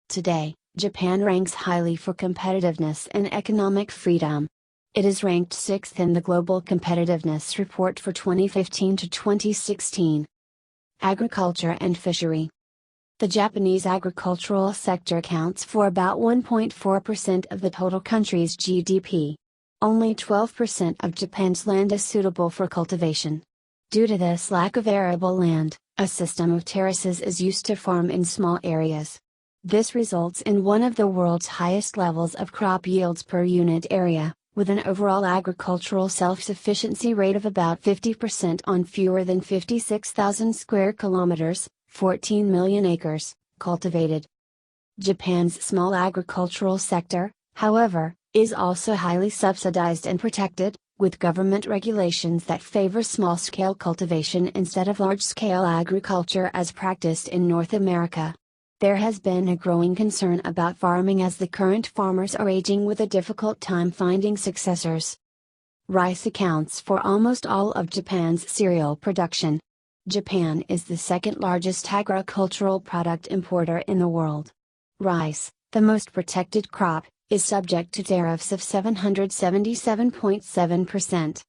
Today, Japan ranks highly for competitiveness and economic freedom. It is ranked 6th in the Global Competitiveness Report for 2015 to 2016. Agriculture and fishery. The Japanese agricultural sector accounts for about 1.4% of the total country's GDP. Only 12% of Japan's land is suitable for cultivation. Due to this lack of arable land, a system of terraces is used to farm in small areas. This results in one of the world's highest levels of crop yields per unit area, with an overall agricultural self-sufficiency rate of about 50% on fewer than 56,000 square kilometers, 14 million acres, cultivated. Japan's small agricultural sector, however, is also highly subsidized and protected, with government regulations that favor small-scale cultivation instead of large-scale agriculture as practiced in North America. There has been a growing concern about farming as the current farmers are aging with a difficult time finding successors. Rice accounts for almost all of Japan's cereal production. Japan is the second largest agricultural product importer in the world. Rice, the most protected crop, is subject to tariffs of 777.7%.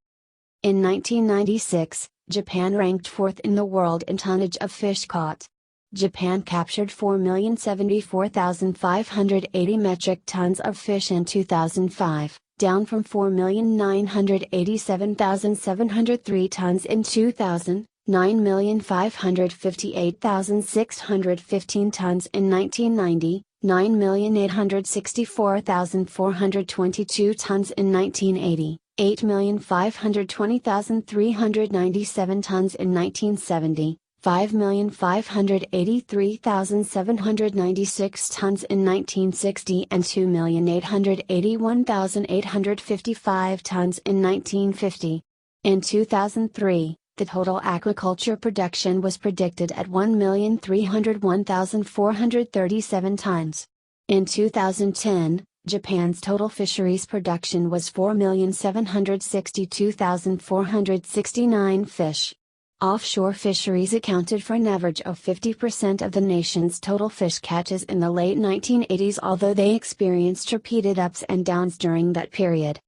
In 1996, Japan ranked 4th in the world in tonnage of fish caught. Japan captured 4,074,580 metric tons of fish in 2005, down from 4,987,703 tons in 2000, 9,558,615 tons in 1990, 9,864,422 tons in 1980, 8,520,397 tons in 1970, 5,583,796 tons in 1960 and 2,881,855 tons in 1950. In 2003, the total aquaculture production was predicted at 1,301,437 tons. In 2010, Japan's total fisheries production was 4,762,469 fish. Offshore fisheries accounted for an average of 50% of the nation's total fish catches in the late 1980s, although they experienced repeated ups and downs during that period.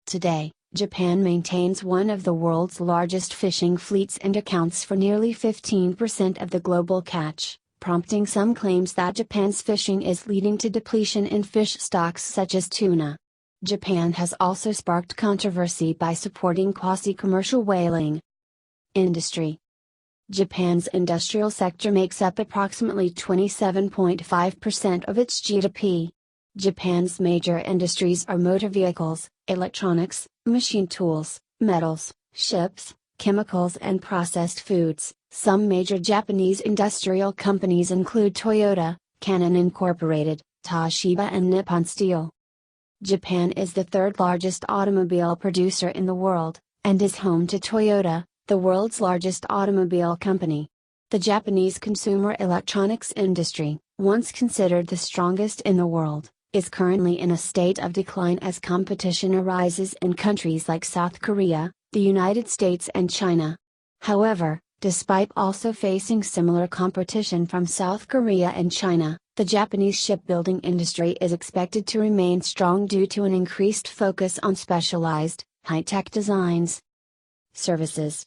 Today, Japan maintains one of the world's largest fishing fleets and accounts for nearly 15% of the global catch, prompting some claims that Japan's fishing is leading to depletion in fish stocks such as tuna. Japan has also sparked controversy by supporting quasi-commercial whaling. Industry. Japan's industrial sector makes up approximately 27.5% of its GDP. Japan's major industries are motor vehicles, electronics, machine tools, metals, ships, chemicals and processed foods. Some major Japanese industrial companies include Toyota, Canon Incorporated, Toshiba and Nippon Steel. Japan is the third largest automobile producer in the world, and is home to Toyota, the world's largest automobile company. The Japanese consumer electronics industry, once considered the strongest in the world, is currently in a state of decline as competition arises in countries like South Korea, the United States and China. However, despite also facing similar competition from South Korea and China, The Japanese shipbuilding industry is expected to remain strong due to an increased focus on specialized, high-tech designs. Services.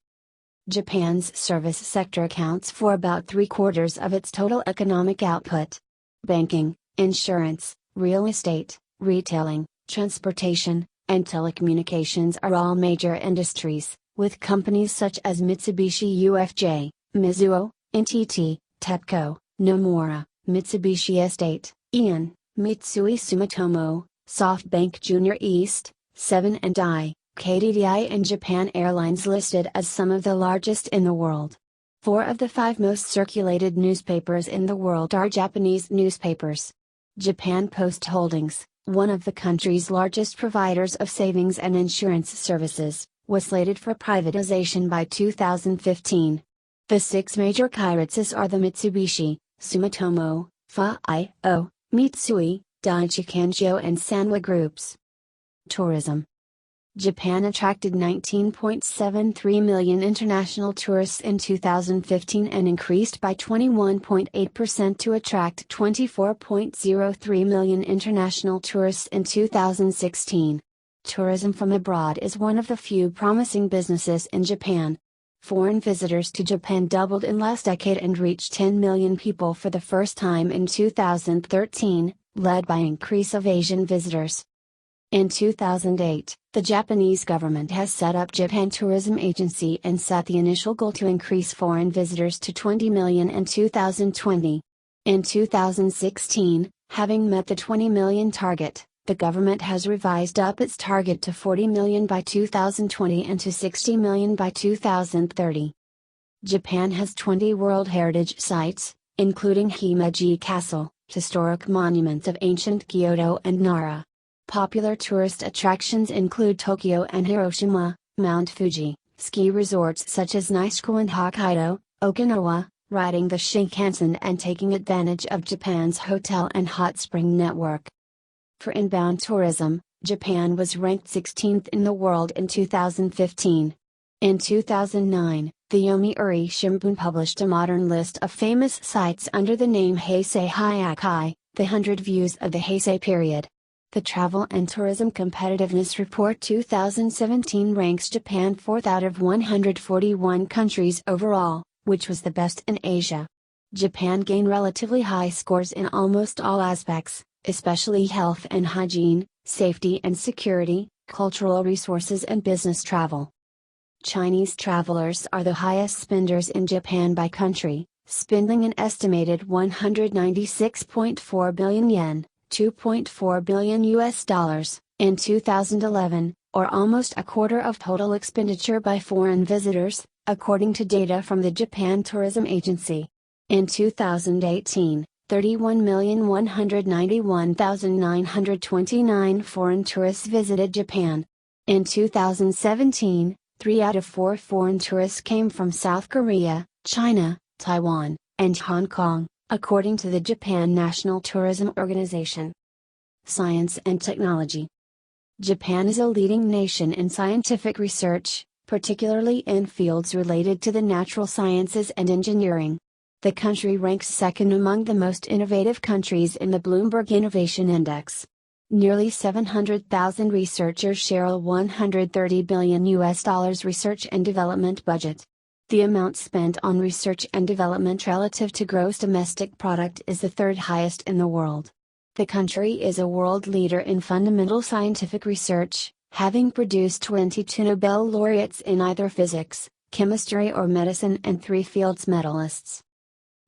Japan's service sector accounts for about 3/4 of its total economic output. Banking, insurance, real estate, retailing, transportation, and telecommunications are all major industries, with companies such as Mitsubishi UFJ, Mizuho, NTT, TEPCO, Nomura, Mitsubishi Estate, Ion, Mitsui Sumitomo, SoftBank Junior East, Seven & I, KDDI and Japan Airlines listed as some of the largest in the world. 4 of the 5 most circulated newspapers in the world are Japanese newspapers. Japan Post Holdings, one of the country's largest providers of savings and insurance services, was slated for privatization by 2015. The 6 major keiretsus are the Mitsubishi, Sumitomo, FAIO, Mitsui, Daiichi Kangyo and Sanwa groups. Tourism. Japan attracted 19.73 million international tourists in 2015 and increased by 21.8% to attract 24.03 million international tourists in 2016. Tourism from abroad is one of the few promising businesses in Japan. Foreign visitors to Japan doubled in last decade and reached 10 million people for the first time in 2013, led by increase of Asian visitors. In 2008, the Japanese government has set up Japan Tourism Agency and set the initial goal to increase foreign visitors to 20 million in 2020. In 2016, having met the 20 million target, the government has revised up its target to 40 million by 2020 and to 60 million by 2030. Japan has 20 World Heritage Sites, including Himeji Castle, historic monuments of ancient Kyoto and Nara. Popular tourist attractions include Tokyo and Hiroshima, Mount Fuji, ski resorts such as Nishi and Hokkaido, Okinawa, riding the Shinkansen and taking advantage of Japan's hotel and hot spring network. For inbound tourism, Japan was ranked 16th in the world in 2015. In 2009, the Yomiuri Shimbun published a modern list of famous sites under the name Heisei Hyakai, the 100 Views of the Heisei period. The Travel and Tourism Competitiveness Report 2017 ranks Japan 4th out of 141 countries overall, which was the best in Asia. Japan gained relatively high scores in almost all aspects, especially health and hygiene, safety and security, cultural resources and business travel. Chinese travelers are the highest spenders in Japan by country, spending an estimated 196.4 billion yen. $2.4 billion in 2011, or almost a quarter of total expenditure by foreign visitors, according to data from the Japan Tourism Agency. In 2018, 31,191,929 foreign tourists visited Japan. In 2017, 3 out of 4 foreign tourists came from South Korea, China, Taiwan, and Hong Kong, according to the Japan National Tourism Organization. Science and Technology. Japan is a leading nation in scientific research, particularly in fields related to the natural sciences and engineering. The country ranks second among the most innovative countries in the Bloomberg Innovation Index. Nearly 700,000 researchers share a $130 billion research and development budget. The amount spent on research and development relative to gross domestic product is the 3rd highest in the world. The country is a world leader in fundamental scientific research, having produced 22 Nobel laureates in either physics, chemistry or medicine and 3 Fields medalists.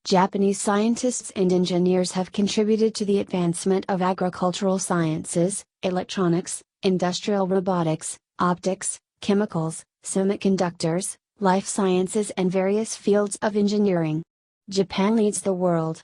Japanese scientists and engineers have contributed to the advancement of agricultural sciences, electronics, industrial robotics, optics, chemicals, semiconductors, life sciences and various fields of engineering. Japan leads the world,